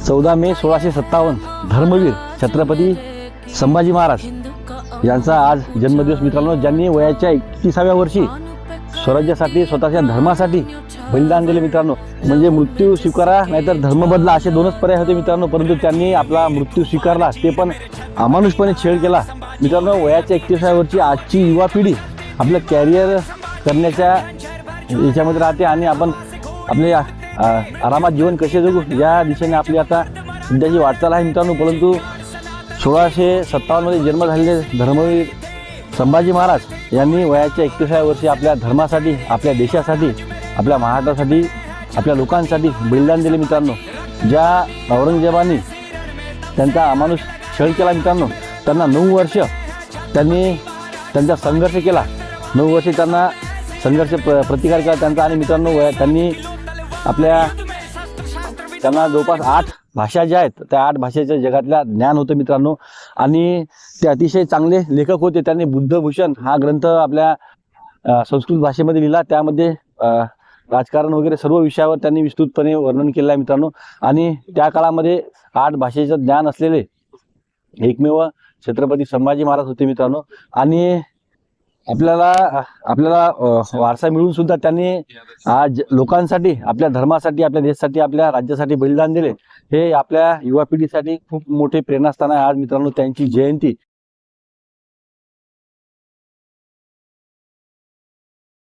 14 मे 1657 धर्मवीर छत्रपती संभाजी महाराज यांचा आज जन्मदिवस मित्रांनो, ज्यांनी वयाच्या 31व्या वर्षी स्वराज्यासाठी स्वतःच्या धर्मासाठी बलिदान दिले मित्रांनो. म्हणजे मृत्यू स्वीकारा नाहीतर धर्म बदला असे दोनच पर्याय होते मित्रांनो, परंतु त्यांनी आपला मृत्यू स्वीकारला, ते पण अमानुषपणे छेड केला मित्रांनो. वयाच्या 31व्या वर्षी आजची युवा पिढी आपलं कॅरियर करण्याच्या याच्यामध्ये राहते आणि आपण आपले आरामात जीवन कसे जगू या दिशेने आपली आता सध्याची वाटचाल आहे मित्रांनो. परंतु 1657 मध्ये जन्म झालेले धर्मवीर संभाजी महाराज यांनी वयाच्या 31व्या वर्षी आपल्या धर्मासाठी, आपल्या देशासाठी, आपल्या महाराष्ट्रासाठी, आपल्या लोकांसाठी बलिदान दिले मित्रांनो. ज्या औरंगजेबाने त्यांचा अमानुष छळ केला मित्रांनो, त्यांना 9 वर्ष त्यांनी त्यांचा संघर्ष केला. 9 वर्षे त्यांना संघर्ष प्रतिकार केला त्यांचा. आणि मित्रांनो त्यांनी त्यांना जवळपास 8 भाषा ज्या आहेत त्या 8 भाषेच्या जगातल्या ज्ञान होतं मित्रांनो. आणि ते अतिशय चांगले लेखक होते. त्यांनी बुद्धभूषण हा ग्रंथ आपल्या संस्कृत भाषेमध्ये लिहिला. त्यामध्ये राजकारण वगैरे सर्व विषयावर त्यांनी विस्तृतपणे वर्णन केलं आहे मित्रांनो. आणि त्या काळामध्ये 8 भाषेचं ज्ञान असलेले एकमेव छत्रपती संभाजी महाराज होते मित्रांनो. आणि आपल्याला वारसा मिळून सुद्धा त्यांनी आज लोकांसाठी, आपल्या धर्मासाठी, आपल्या देशासाठी, आपल्या राज्यासाठी बलिदान दिले. हे आपल्या युवा पिढीसाठी खूप मोठे प्रेरणास्थान आहे आज मित्रांनो. त्यांची जयंती